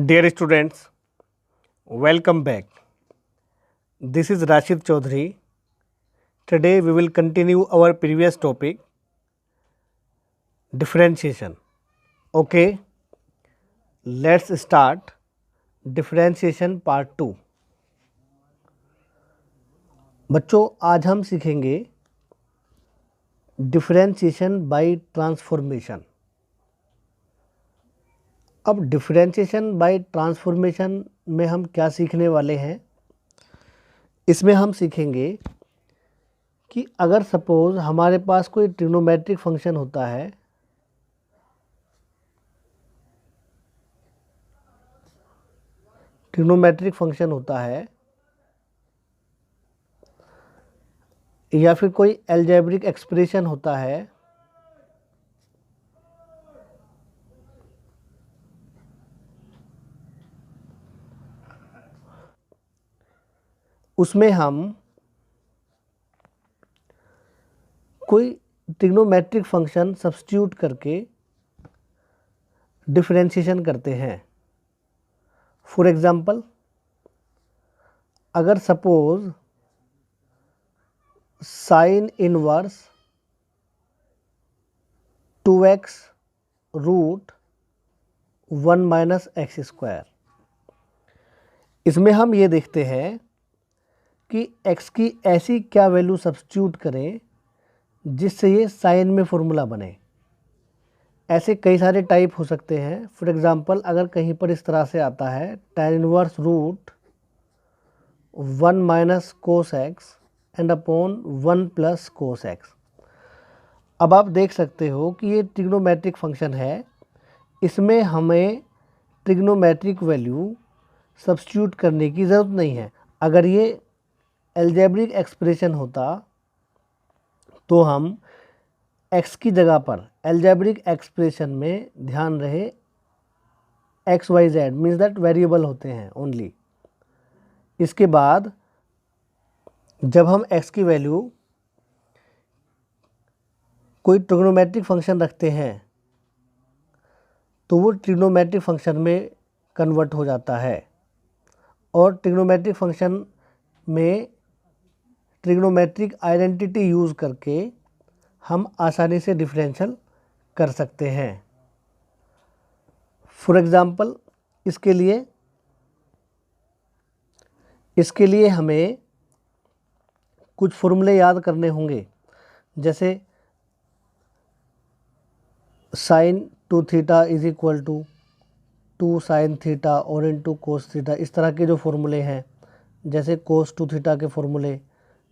Dear students, welcome back. This is Rashid Chaudhary. Today we will continue our previous topic, differentiation. Okay, let's start differentiation part 2. बच्चों, आज हम सीखेंगे differentiation bye transformation. अब differentiation bye transformation में हम क्या सीखने वाले हैं, इसमें हम सीखेंगे कि अगर सपोज़ हमारे पास कोई ट्रिग्नोमेट्रिक फंक्शन होता है, या फिर कोई अलजेब्रिक एक्सप्रेशन होता है, उसमें हम कोई ट्रिग्नोमेट्रिक फंक्शन सब्स्टिट्यूट करके डिफरेंशिएशन करते हैं। फॉर एग्ज़ाम्पल, अगर suppose sine inverse 2x root 1 minus x square, इसमें हम ये देखते हैं कि x की ऐसी क्या वैल्यू सब्स्टिट्यूट करें जिससे ये साइन में फॉर्मूला बने। ऐसे कई सारे टाइप हो सकते हैं। फॉर एग्ज़ाम्पल, अगर कहीं पर इस तरह से आता है tan inverse root 1 minus cos x and upon 1 plus cos x. अब आप देख सकते हो कि ये ट्रिग्नोमेट्रिक फंक्शन है, इसमें हमें ट्रिग्नोमेट्रिक वैल्यू सब्स्टिट्यूट करने की ज़रूरत नहीं है। अगर ये अलजेब्रिक एक्सप्रेशन होता तो हम x की जगह पर अलजेब्रिक एक्सप्रेशन में ध्यान रहे x y z means that variable होते हैं ओनली। इसके बाद जब हम x की वैल्यू कोई ट्रिग्नोमेट्रिक फंक्शन रखते हैं तो वो ट्रिग्नोमेट्रिक फंक्शन में कन्वर्ट हो जाता है, और ट्रिग्नोमेट्रिक फंक्शन में ट्रिग्नोमेट्रिक आइडेंटिटी यूज़ करके हम आसानी से डिफरेंशियल कर सकते हैं। फॉर एग्ज़ाम्पल, इसके लिए हमें कुछ फॉर्मूले याद करने होंगे, जैसे sine 2 theta is equal to 2 sine theta और इनटू कोस थीटा। इस तरह के जो फॉर्मूले हैं, जैसे कोस 2 थीटा के फॉर्मूले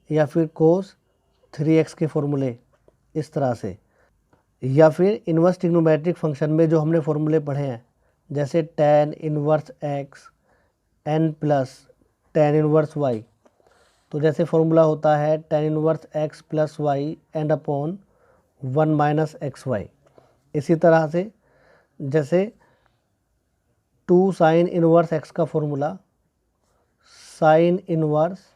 या फिर कोस 3x के फॉर्मूले, इस तरह से। या फिर इन्वर्स ट्रिग्नोमेट्रिक फंक्शन में जो हमने फॉर्मूले पढ़े हैं, जैसे tan inverse x n plus tan inverse y। तो जैसे फॉर्मूला होता है tan inverse x plus y and upon 1 minus x y. इसी तरह से जैसे 2 साइन इनवर्स x का formula sine inverse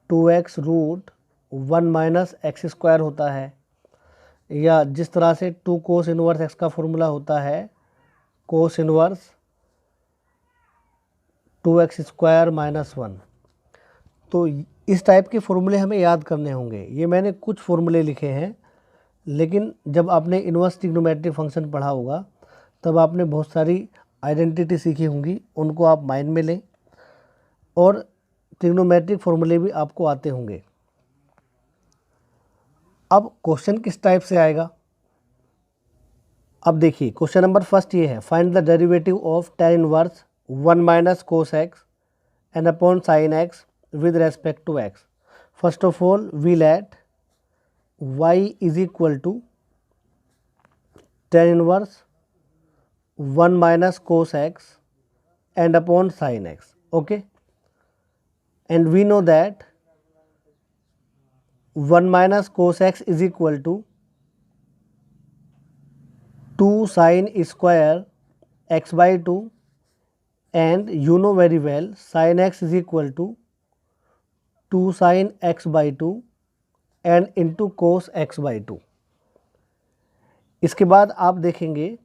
2x root 1 minus x square होता है, या जिस तरह से 2 कोस इनवर्स x का फॉर्मूला होता है cos inverse 2x square minus 1। तो इस टाइप के फॉर्मूले हमें याद करने होंगे। ये मैंने कुछ फॉर्मूले लिखे हैं, लेकिन जब आपने इन्वर्स ट्रिग्नोमेट्रिक फंक्शन पढ़ा होगा तब आपने बहुत सारी आइडेंटिटी सीखी होंगी, उनको आप माइंड में लें, और ट्रिग्नोमेट्रिक फॉर्मूले भी आपको आते होंगे। अब क्वेश्चन किस टाइप से आएगा, अब देखिए क्वेश्चन नंबर फर्स्ट ये है, find the derivative of tan inverse 1 minus cos x and upon sine x with respect to x. First of all we let y is equal to tan inverse 1 minus cos x and upon sine x, okay. And we know that 1 minus cos x is equal to 2 sin square x by 2, and you know very well sin x is equal to 2 sin x by 2 and into cos x by 2। इसके बाद आप देखेंगे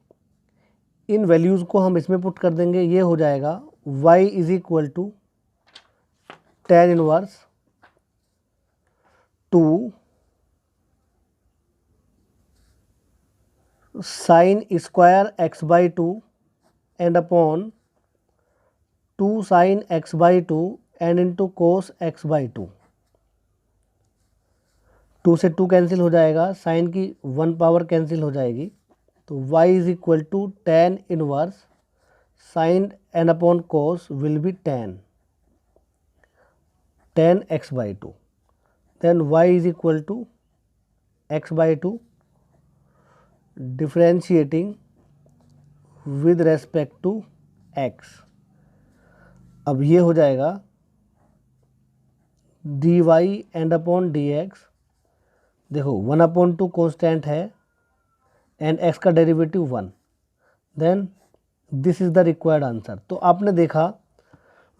इन values को हम इसमें put कर देंगे, ये हो जाएगा y is equal to tan inverse 2 sine square x by 2 and upon 2 sine x by 2 and into cos x by 2। 2 से 2 कैंसिल हो जाएगा, साइन की 1 पावर कैंसिल हो जाएगी, तो y is equal to tan inverse sine n upon cos will be tan x by 2, then y is equal to x by 2 differentiating with respect to x। अब ये हो जाएगा dy एंड अपॉन dx, देखो 1/2 constant है and x का derivative 1, then this is the required answer. तो आपने देखा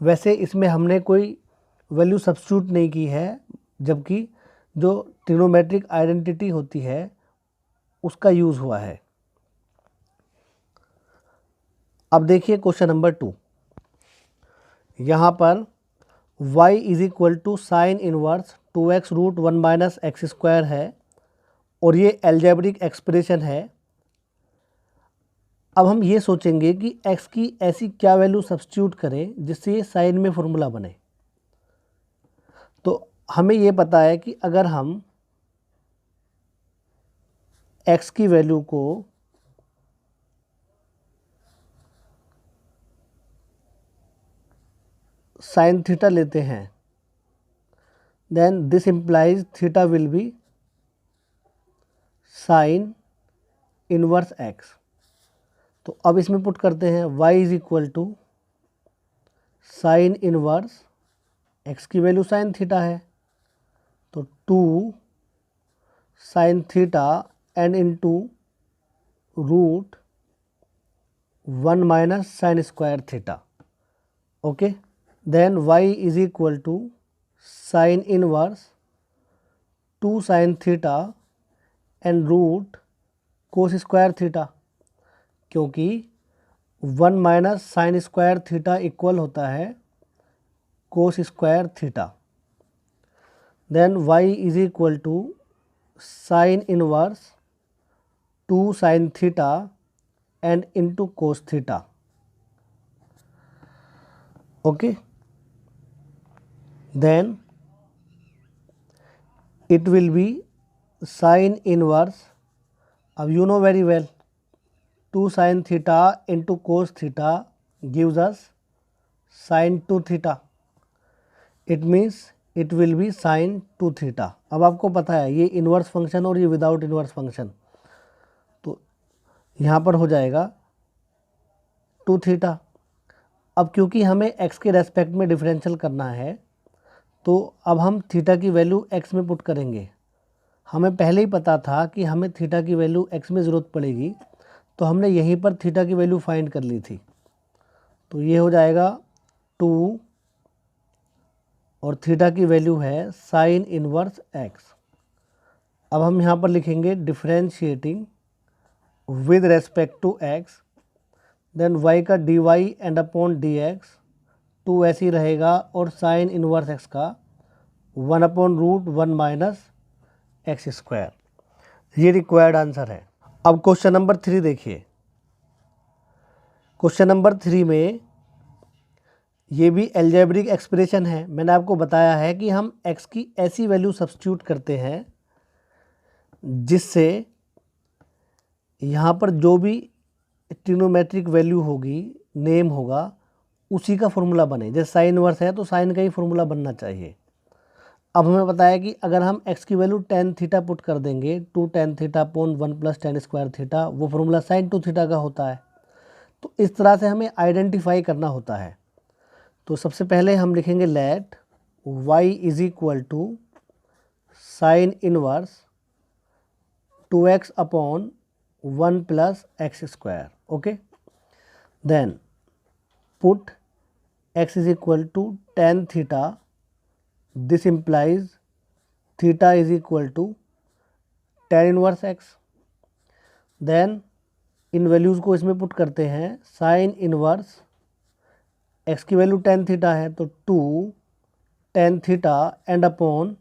वैसे इसमें हमने कोई वैल्यू सब्स्टिट्यूट नहीं की है, जबकि जो ट्रिग्नोमेट्रिक आइडेंटिटी होती है उसका यूज़ हुआ है। अब देखिए क्वेश्चन नंबर 2, यहाँ पर y is equal to sine inverse 2x root 1 minus x square है और ये एल्जेब्रिक एक्सप्रेशन है। अब हम ये सोचेंगे कि x की ऐसी क्या वैल्यू सब्स्टिट्यूट करें जिससे ये साइन में फॉर्मूला बने। तो हमें ये पता है कि अगर हम x की वैल्यू को साइन थीटा लेते हैं, then this implies theta will be sine inverse x। तो अब इसमें पुट करते हैं y is equal to sine inverse x की वैल्यू साइन थीटा है, तो 2 sine theta and into root 1 minus sine square theta. Okay, then y is equal to sine inverse 2 sine theta and root cos square theta, क्योंकि 1 minus sine square theta equal होता है cos square theta. Then y is equal to sine inverse 2 sine theta and into cos theta. Okay, then it will be sin inverse, अब you know very well 2 sin theta into cos theta gives us sin 2 theta, it means it will be sin 2 theta। अब आपको पता है ये inverse function और ये without inverse function, तो यहाँ पर हो जाएगा 2 थीटा। अब क्योंकि हमें x के रेस्पेक्ट में डिफरेंशियल करना है, तो अब हम थीटा की वैल्यू x में पुट करेंगे। हमें पहले ही पता था कि हमें थीटा की वैल्यू x में ज़रूरत पड़ेगी, तो हमने यहीं पर थीटा की वैल्यू फाइंड कर ली थी। तो ये हो जाएगा 2 और थीटा की वैल्यू है साइन इनवर्स x। अब हम यहाँ पर लिखेंगे differentiating with respect to x, then y का dy एंड अपॉन dx 2 ऐसे ही रहेगा और साइन इनवर्स x का 1/√1 माइनस एक्स स्क्वायर। ये रिक्वायर्ड आंसर है। अब क्वेश्चन नंबर 3 देखिए। क्वेश्चन नंबर 3 में ये भी एल्जेब्रिक एक्सप्रेशन है। मैंने आपको बताया है कि हम x की ऐसी वैल्यू सब्स्टिट्यूट करते हैं जिससे यहाँ पर जो भी ट्रिग्नोमेट्रिक वैल्यू होगी, नेम होगा, उसी का फॉर्मूला बने। जैसे साइन इनवर्स है तो साइन का ही फॉर्मूला बनना चाहिए। अब हमें पता है कि अगर हम x की वैल्यू tan थीटा पुट कर देंगे 2 tan theta upon 1 plus tan square theta, वो फॉर्मूला साइन 2 थीटा का होता है। तो इस तरह से हमें आइडेंटिफाई करना होता है। तो सबसे पहले हम लिखेंगे let y is equal to sine inverse 2x upon 1 plus x square. Okay, then put x is equal to tan theta, this implies theta is equal to tan inverse x, then इन values को इसमें put करते हैं, sine inverse x की value tan theta है तो 2 tan theta and upon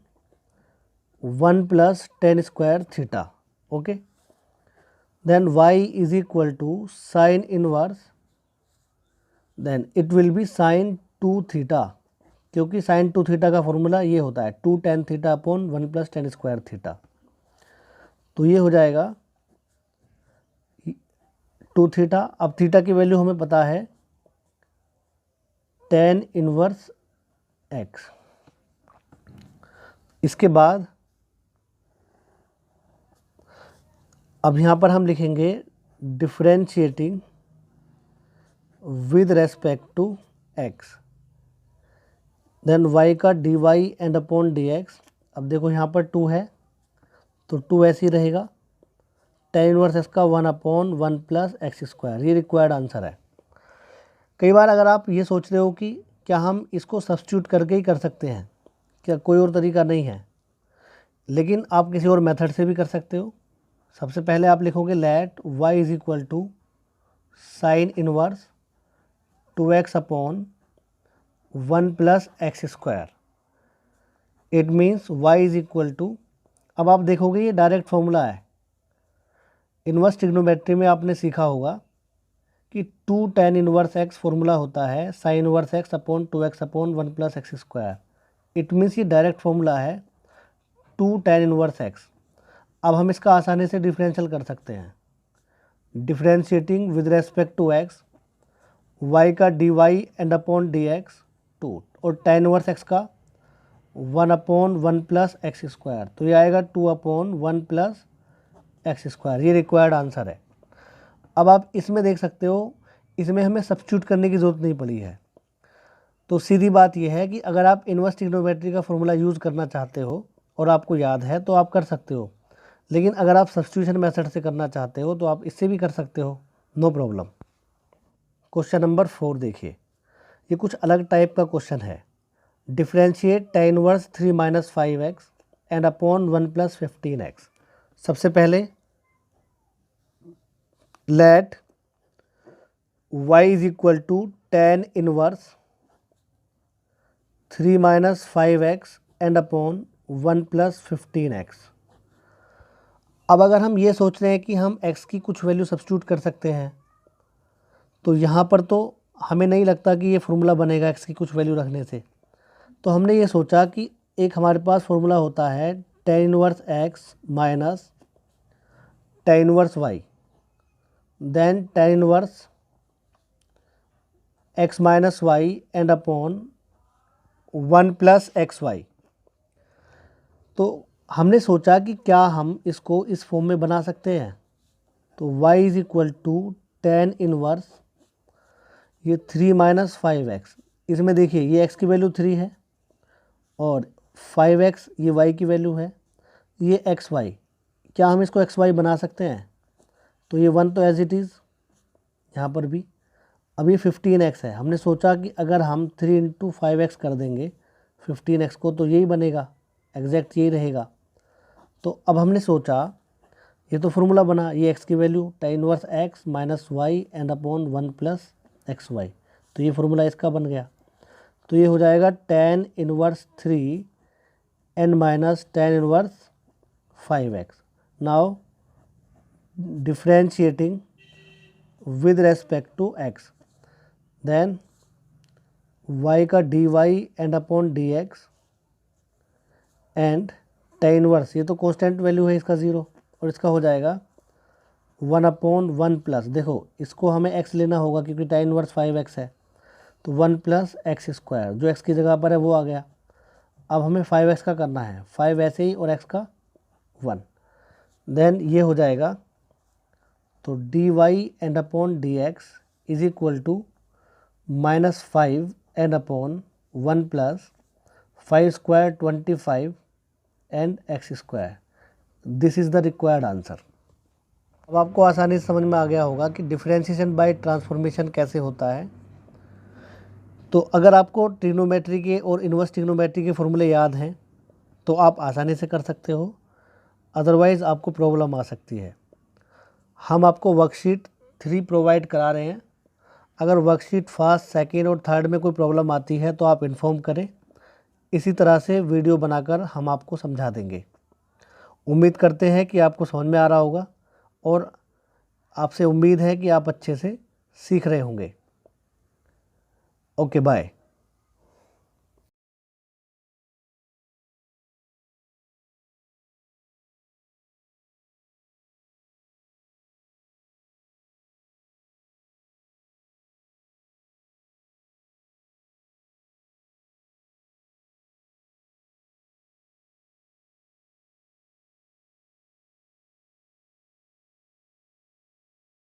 1 plus tan square theta. Okay, then y is equal to sine inverse, then it will be sine 2 theta, क्योंकि sine 2 theta का formula ये होता है 2 tan theta upon 1 plus tan square theta. तो ये हो जाएगा 2 theta. अब थीटा की वैल्यू हमें पता है टेन इनवर्स एक्स। इसके बाद अब यहाँ पर हम लिखेंगे differentiating with respect to x, then y का dy एंड अपॉन dx। अब देखो यहाँ पर 2 है तो 2 ऐसे ही रहेगा, टेन इनवर्स एक्स का 1 अपॉन 1 प्लस एक्स स्क्वायर। ये रिक्वायर्ड आंसर है। कई बार अगर आप ये सोच रहे हो कि क्या हम इसको सब्स्टिट्यूट करके ही कर सकते हैं, क्या कोई और तरीका नहीं है, लेकिन आप किसी और मेथड से भी कर सकते हो। सबसे पहले आप लिखोगे let y is equal to sine inverse 2x upon 1 plus x square. It means y is equal to, अब आप देखोगे ये डायरेक्ट फॉर्मूला है। इनवर्स ट्रिग्नोमेट्री में आपने सीखा होगा कि 2 टेन इनवर्स एक्स फॉर्मूला होता है sign inverse x upon 2x upon 1 plus x square. It means ये डायरेक्ट फॉर्मूला है 2 टेन इनवर्स एक्स। अब हम इसका आसानी से डिफरेंशियल कर सकते हैं, differentiating with respect to x, y का dy एंड अपॉन dx 2 और टेन इनवर्स एक्स का 1 अपॉन 1 प्लस एक्स स्क्वायर। तो ये आएगा 2 अपॉन 1 प्लस एक्स स्क्वायर। ये रिक्वायर्ड आंसर है। अब आप इसमें देख सकते हो, इसमें हमें सब्स्टिट्यूट करने की ज़रूरत नहीं पड़ी है। तो सीधी बात यह है कि अगर आप इनवर्स ट्रिग्नोमेट्री का फॉर्मूला यूज़ करना चाहते हो और आपको याद है तो आप कर सकते हो, लेकिन अगर आप सब्स्टिट्यूशन मेथड से करना चाहते हो तो आप इससे भी कर सकते हो, नो प्रॉब्लम। क्वेश्चन नंबर 4 देखिए, ये कुछ अलग टाइप का क्वेश्चन है। Differentiate tan inverse 3 minus 5x and upon 1 plus 15x। सबसे पहले let y is equal to tan inverse 3 minus 5x and upon 1 plus 15x। अब अगर हम ये सोच रहे हैं कि हम x की कुछ वैल्यू सब्स्टिट्यूट कर सकते हैं, तो यहाँ पर तो हमें नहीं लगता कि ये फार्मूला बनेगा x की कुछ वैल्यू रखने से। तो हमने ये सोचा कि एक हमारे पास फार्मूला होता है tan inverse x minus tan inverse y, then tan inverse x minus y and upon 1 plus x y. तो हमने सोचा कि क्या हम इसको इस फॉर्म में बना सकते हैं। तो y is equal to tan inverse ये 3 माइनस 5x, इसमें देखिए ये x की वैल्यू 3 है और 5x ये y की वैल्यू है, ये xy। क्या हम इसको xy बना सकते हैं? तो ये 1 तो एज इट इज़, यहाँ पर भी। अब ये 15x है, हमने सोचा कि अगर हम 3 इंटू 5x कर देंगे 15x को तो यही बनेगा, एग्जैक्ट यही रहेगा। तो अब हमने सोचा, ये तो फार्मूला बना, ये x की value tan inverse x minus y and upon 1 plus x y, तो ये फार्मूला इसका बन गया। तो ये हो जाएगा tan इनवर्स 3 एन माइनस tan inverse 5x। Now differentiating with respect to x, then y का dy and upon dx and tan inverse, ये तो कांस्टेंट वैल्यू है इसका 0, और इसका हो जाएगा 1 अपॉन 1 प्लस, देखो इसको हमें x लेना होगा क्योंकि tan इनवर्स 5x है, तो 1 प्लस एक्स स्क्वायर, जो x की जगह पर है वो आ गया। अब हमें 5x का करना है, 5 ऐसे ही और x का 1, देन ये हो जाएगा। तो dy and upon dx is equal to minus 5 and upon 1 plus 5 square 25 and x square. This is the required answer. अब आपको आसानी से समझ में आ गया होगा कि डिफरेंशिएशन बाय ट्रांसफॉर्मेशन कैसे होता है। तो अगर आपको ट्रिग्नोमेट्री के और इनवर्स ट्रिग्नोमेट्री के फॉर्मूले याद हैं तो आप आसानी से कर सकते हो, अदरवाइज़ आपको प्रॉब्लम आ सकती है। हम आपको वर्कशीट 3 प्रोवाइड करा रहे हैं। अगर वर्कशीट फर्स्ट, सेकेंड और थर्ड में कोई प्रॉब्लम आती है तो आप इन्फॉर्म करें। इसी तरह से वीडियो बनाकर हम आपको समझा देंगे। उम्मीद करते हैं कि आपको समझ में आ रहा होगा और आपसे उम्मीद है कि आप अच्छे से सीख रहे होंगे। Okay, bye.